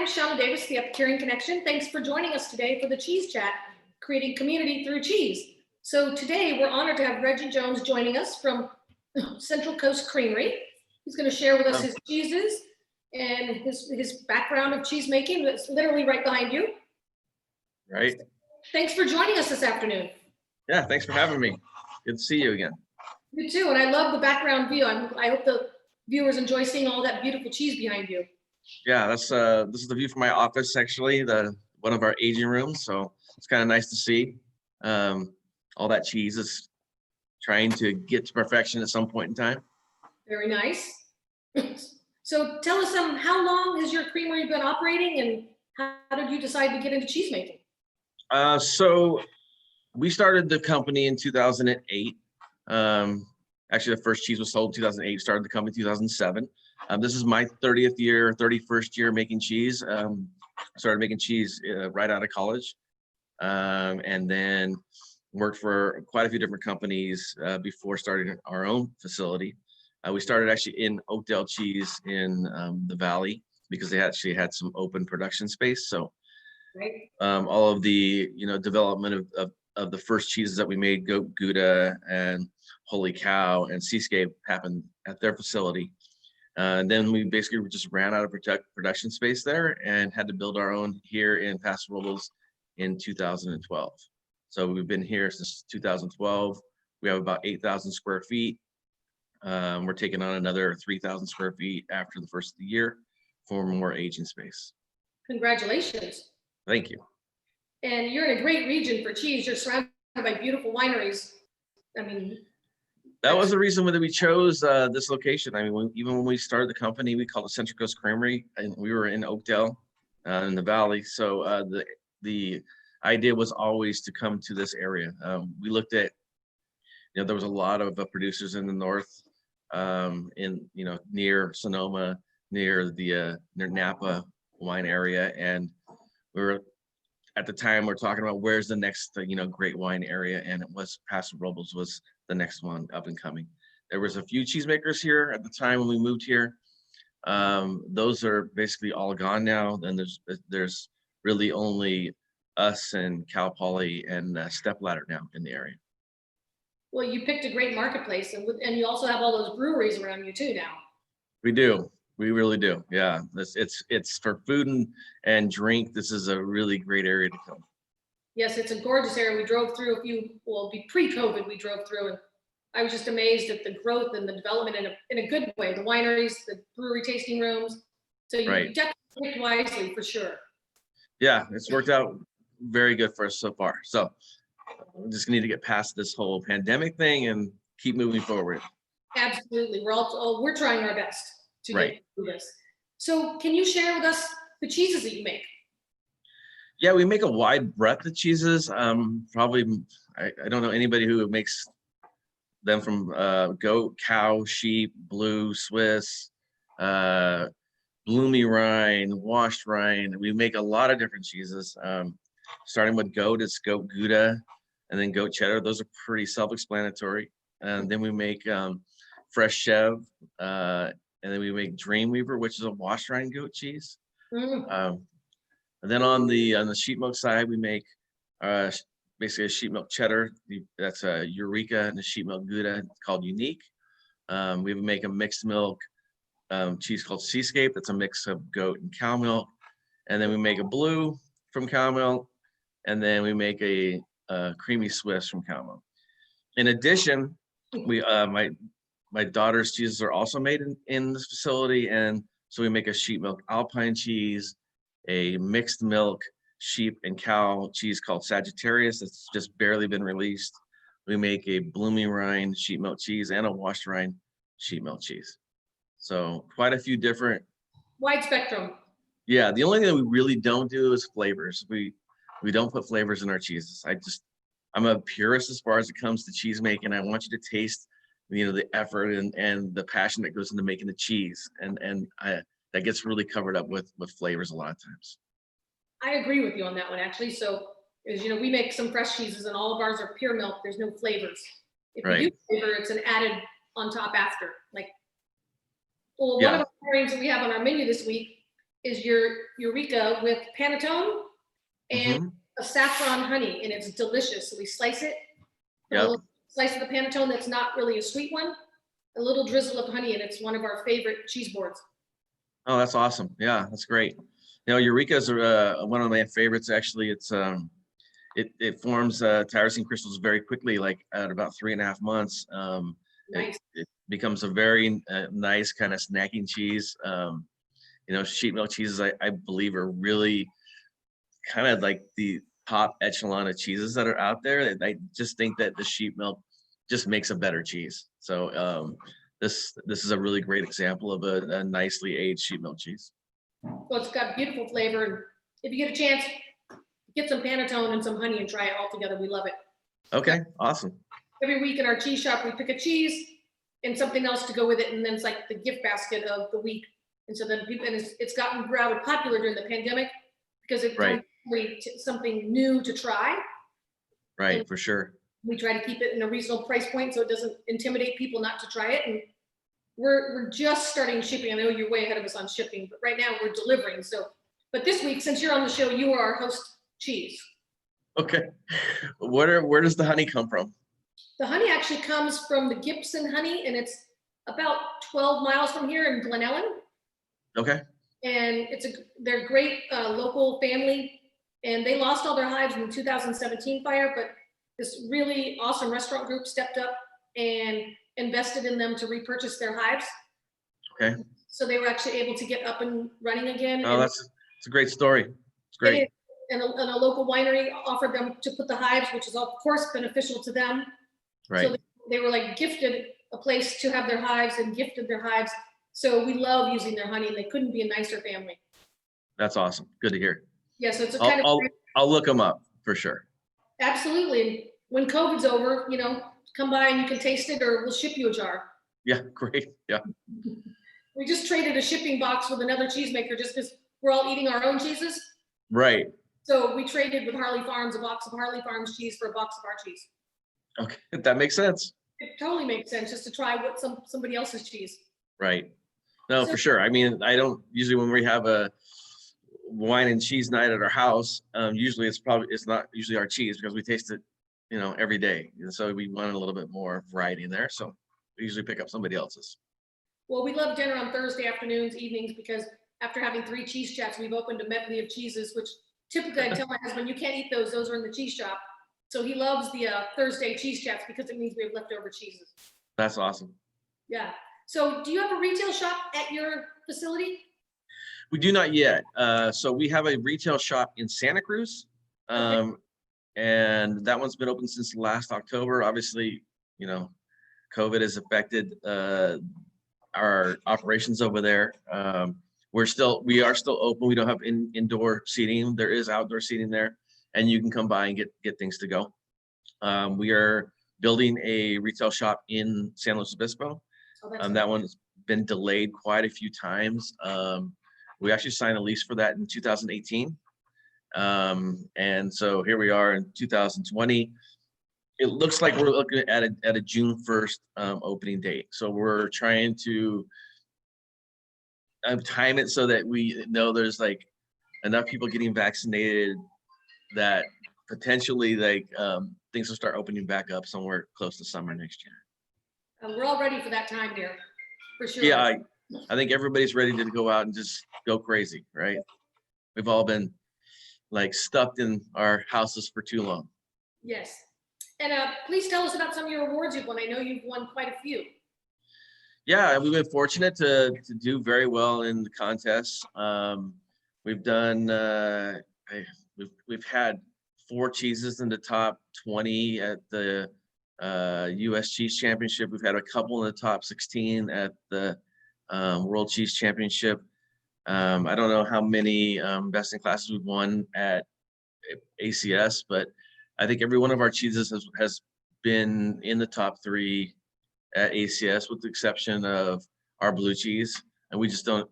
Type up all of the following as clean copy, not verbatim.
I'm Shauna Davis, the Epicurean Connection. Thanks for joining us today for the Cheese Chat, creating community through cheese. So today we're honored to have Reggie Jones joining us from Central Coast Creamery. He's going to share with us his cheeses and his background of cheese making. That's literally right behind you. Right. Thanks for joining us this afternoon. Yeah, thanks for having me. Good to see you again. You too, and I love the background view. I hope the viewers enjoy seeing all that beautiful cheese behind you. Yeah, this is the view from my office, actually, one of our aging rooms. So it's kind of nice to see. All that cheese is trying to get to perfection at some point in time. Very nice. So tell us how long has your creamery been operating, and how did you decide to get into cheese making? So we started the company in 2008. Actually, the first cheese was sold in 2008, started the company in 2007. This is my 31st year making cheese. Started making cheese right out of college, and then worked for quite a few different companies before starting our own facility. We started actually in Oakdale Cheese in the Valley because they actually had some open production space. So all of the development of the first cheeses that we made, Goat Gouda and Holy Cow and Seascape, happened at their facility. And then we basically just ran out of production space there and had to build our own here in Paso Robles in 2012. So we've been here since 2012. We have about 8,000 square feet. We're taking on another 3,000 square feet after the first of the year for more aging space. Congratulations. Thank you. And you're in a great region for cheese. You're surrounded by beautiful wineries. I mean, that was the reason that we chose this location. I mean, even when we started the company, we called it Central Coast Creamery, and we were in Oakdale in the Valley. So the idea was always to come to this area. We looked at, there was a lot of producers in the north, near Sonoma, near Napa wine area, and we were at the time we're talking about where's the next great wine area, and it was Paso Robles was the next one up and coming. There was a few cheesemakers here at the time when we moved here. Those are basically all gone now. Then there's really only us and Cal Poly and Stepladder now in the area. Well, you picked a great marketplace, and you also have all those breweries around you too now. We do. We really do. Yeah, it's for food and drink. This is a really great area to come. Yes, it's a gorgeous area. We drove through pre-COVID, we drove through, and I was just amazed at the growth and the development in a good way. The wineries, the brewery tasting rooms. So you definitely picked wisely for sure. Yeah, it's worked out very good for us so far. So we're just gonna need to get past this whole pandemic thing and keep moving forward. Absolutely. We're trying our best to get through this. So can you share with us the cheeses that you make? Yeah, we make a wide breadth of cheeses. Probably, I don't know anybody who makes them from goat, cow, sheep, blue, Swiss, bloomy rind, washed rind. We make a lot of different cheeses. Starting with goat, it's goat Gouda, and then goat cheddar. Those are pretty self-explanatory. And then we make fresh chev, and then we make Dreamweaver, which is a washed rind goat cheese. And then on the sheep milk side, we make basically a sheep milk cheddar. That's a Eureka, and a sheep milk Gouda called Unique. We make a mixed milk cheese called Seascape. That's a mix of goat and cow milk. And then we make a blue from cow milk, and then we make a creamy Swiss from cow milk. In addition, my daughter's cheeses are also made in this facility, and so we make a sheep milk Alpine cheese, a mixed milk sheep and cow cheese called Sagittarius that's just barely been released. We make a blooming rind sheep milk cheese and a washed rind sheep milk cheese. So quite a few different. Wide spectrum. Yeah, the only thing that we really don't do is flavors. We don't put flavors in our cheeses. I'm a purist as far as it comes to cheese making. I want you to taste the effort and the passion that goes into making the cheese, and that gets really covered up with flavors a lot of times. I agree with you on that one, actually. So, as we make some fresh cheeses, and all of ours are pure milk. There's no flavors. If you do flavor, it's an added on top after. One of the pairings that we have on our menu this week is your Eureka with panettone and Mhm. a saffron honey, and it's delicious. So we slice it, put a Yep. little slice of the panettone that's not really a sweet one, a little drizzle of honey, and it's one of our favorite cheese boards. Oh, that's awesome. Yeah, that's great. Eureka's one of my favorites. Actually, it forms tyrosine crystals very quickly, like at about 3.5 months. Nice. It becomes a very nice kind of snacking cheese. Sheet milk cheeses, I believe, are really kind of like the top echelon of cheeses that are out there. I just think that the sheep milk just makes a better cheese. So this is a really great example of a nicely aged sheep milk cheese. Well, it's got beautiful flavor. And if you get a chance, get some panettone and some honey and try it all together. We love it. Okay, awesome. Every week in our cheese shop, we pick a cheese and something else to go with it. And then it's like the gift basket of the week. And so then people, and it's gotten rather popular during the pandemic because it's Right. something new to try. Right, And for sure. we try to keep it in a reasonable price point so it doesn't intimidate people not to try it. And we're just starting shipping. I know you're way ahead of us on shipping, but right now we're delivering. So, but this week, since you're on the show, you are our host cheese. Okay. Where does the honey come from? The honey actually comes from the Gibson honey, and it's about 12 miles from here in Glen Ellen. Okay. And they're great local family, and they lost all their hives in the 2017 fire, but this really awesome restaurant group stepped up and invested in them to repurchase their hives. Okay. So they were actually able to get up and running again. Oh, it's a great story. It's great. And a local winery offered them to put the hives, which is of course beneficial to them. Right. So they were like gifted a place to have their hives and gifted their hives. So we love using their honey, and they couldn't be a nicer family. That's awesome. Good to hear. Yeah, so it's a kind of I'll look them up for sure. absolutely. And when COVID's over, come by and you can taste it, or we'll ship you a jar. Yeah, great. Yeah. We just traded a shipping box with another cheesemaker just because we're all eating our own cheeses. Right. So we traded with Harley Farms a box of Harley Farms cheese for a box of our cheese. Okay, that makes sense. It totally makes sense just to try what somebody else's cheese. Right. No, for sure. I mean, I don't usually, when we have a wine and cheese night at our house, usually it's not usually our cheese because we taste it, every day. And so we want a little bit more variety in there. So we usually pick up somebody else's. Well, we love dinner on Thursday afternoons, evenings, because after having 3 cheese chats, we've opened a medley of cheeses, which typically I tell my husband, you can't eat those are in the cheese shop. So he loves the Thursday cheese chats because it means we have leftover cheeses. That's awesome. Yeah. So do you have a retail shop at your facility? We do not yet. So we have a retail shop in Santa Cruz. Okay. And that one's been open since last October. Obviously, COVID has affected our operations over there. We are still open. We don't have indoor seating. There is outdoor seating there, and you can come by and get things to go. We are building a retail shop in San Luis Obispo. Oh, that one's been delayed quite a few times. We actually signed a lease for that in 2018. And so here we are in 2020. It looks like we're looking at a June 1st opening date. So we're trying to time it so that we know there's like enough people getting vaccinated that potentially things will start opening back up somewhere close to summer next year. We're all ready for that time here, for sure. Yeah, I think everybody's ready to go out and just go crazy, right? We've all been like stuck in our houses for too long. Yes. And please tell us about some of your awards you've won. I know you've won quite a few. Yeah, we've been fortunate to do very well in the contests. We've done we've had 4 cheeses in the top 20 at the US Cheese Championship. We've had a couple in the top 16 at the World Cheese Championship. I don't know how many best in classes we've won at ACS, but I think every one of our cheeses has been in the top 3 at ACS, with the exception of our blue cheese, and we just don't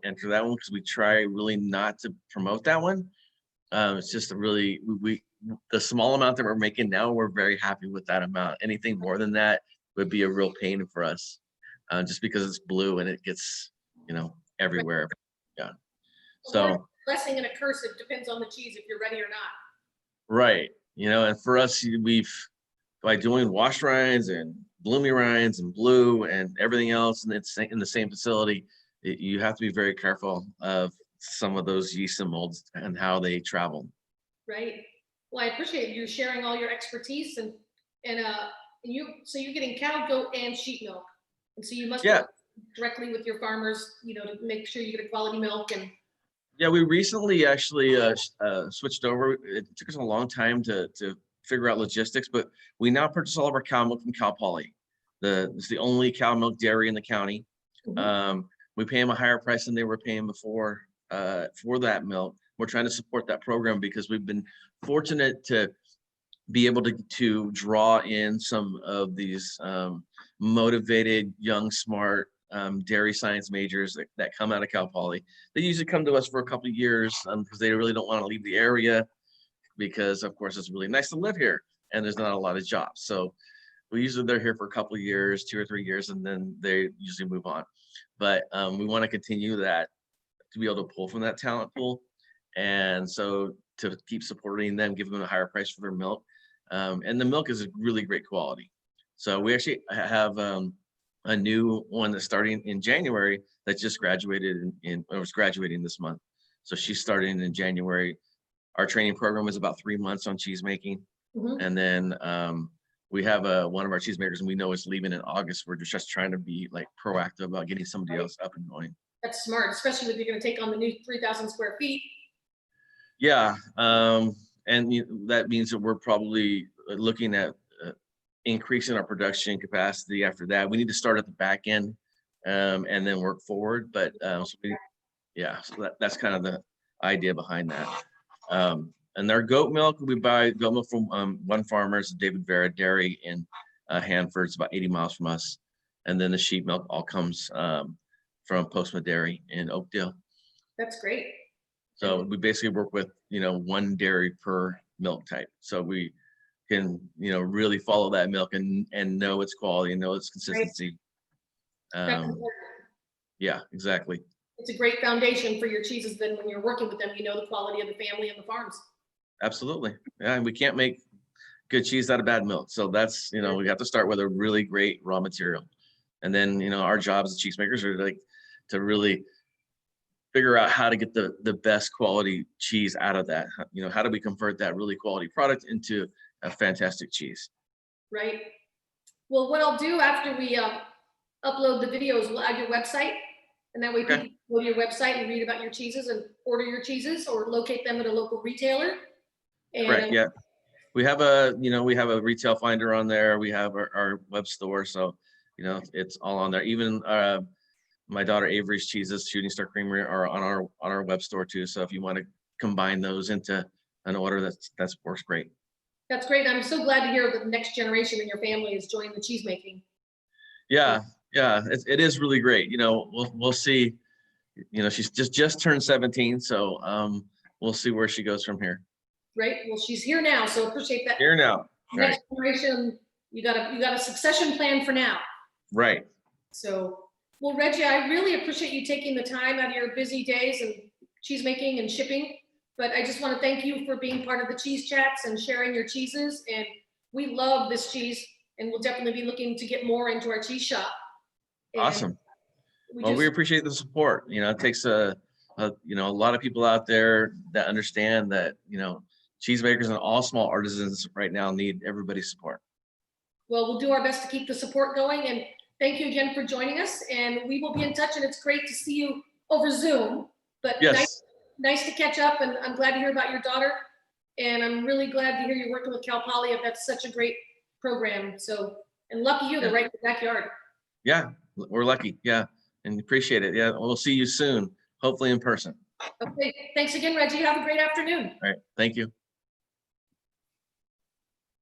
enter that one because we try really not to promote that one. It's just the small amount that we're making now, we're very happy with that amount. Anything more than that would be a real pain for us, just because it's blue and it gets everywhere. Yeah. So, Blessing and a curse, it depends on the cheese if you're ready or not. right. And for us, by doing washed rinds and bloomy rinds and blue and everything else, and it's in the same facility, you have to be very careful of some of those yeast and molds and how they travel. Right. Well, I appreciate you sharing all your expertise and so you're getting cow, goat, and sheep milk, and so you must Yeah. work directly with your farmers, to make sure you get a quality milk. And Yeah, we recently actually switched over. It took us a long time to figure out logistics, but we now purchase all of our cow milk from Cal Poly. It's the only cow milk dairy in the county. We pay them a higher price than they were paying before for that milk. We're trying to support that program because we've been fortunate to be able to draw in some of these motivated, young, smart dairy science majors that come out of Cal Poly. They usually come to us for a couple of years because they really don't want to leave the area because, of course, it's really nice to live here and there's not a lot of jobs. So they're here for a couple of years, 2 or 3 years, and then they usually move on. But we want to continue that to be able to pull from that talent pool. And so to keep supporting them, give them a higher price for their milk. And the milk is really great quality. So we actually have a new one that's starting in January that just graduated was graduating this month. So she's starting in January. Our training program is about 3 months on cheese making. And then we have one of our cheesemakers, and we know it's leaving in August. We're just trying to be like proactive about getting somebody else up and going. that's smart, especially if you're going to take on the new 3,000 square feet. Yeah, and that means that we're probably looking at increasing our production capacity after that. We need to start at the back end and then work forward. But so that's kind of the idea behind that. And our goat milk, we buy goat milk from one farmer, it's David Vera Dairy in Hanford. It's about 80 miles from us. And then the sheep milk all comes from Postma Dairy in Oakdale. That's great. So we basically work with, one dairy per milk type. So we can, really follow that milk and know its quality and know its consistency. That's important. Yeah, exactly. It's a great foundation for your cheeses. Then when you're working with them, you know the quality of the family and the farms. Absolutely. Yeah, and we can't make good cheese out of bad milk. So that's, we have to start with a really great raw material. And then, our jobs as cheesemakers are to really figure out how to get the best quality cheese out of that. How do we convert that really quality product into a fantastic cheese? Right. Well, what I'll do after we upload the videos, we'll add your website, and that way people can go to your website and read about your cheeses and order your cheeses or locate them at a local retailer. Correct. Yeah. We have a retail finder on there. We have our web store. So, it's all on there. Even my daughter Avery's cheeses, Shooting Star Creamery, are on our web store too. So if you want to combine those into an order, that works great. That's great. I'm so glad to hear that the next generation in your family is joining the cheese making. Yeah, it is really great. We'll see. She's just turned 17, so we'll see where she goes from here. Right. Well, she's here now, so appreciate that. Here now. Next generation, you got a succession plan for now. Right. So, well, Reggie, I really appreciate you taking the time out of your busy days and cheese making and shipping. But I just want to thank you for being part of the cheese chats and sharing your cheeses. And we love this cheese, and we'll definitely be looking to get more into our cheese shop. And awesome. We appreciate the support. It takes a lot of people out there that understand that, cheesemakers and all small artisans right now need everybody's support. Well, we'll do our best to keep the support going. And thank you again for joining us. And we will be in touch. And it's great to see you over Zoom. But yes. Nice to catch up. And I'm glad to hear about your daughter. And I'm really glad to hear you're working with Cal Poly. That's such a great program. So, and lucky you, they're right in the backyard. Yeah, we're lucky. Yeah, and appreciate it. Yeah, we'll see you soon, hopefully in person. Okay, thanks again, Reggie. Have a great afternoon. All right, thank you.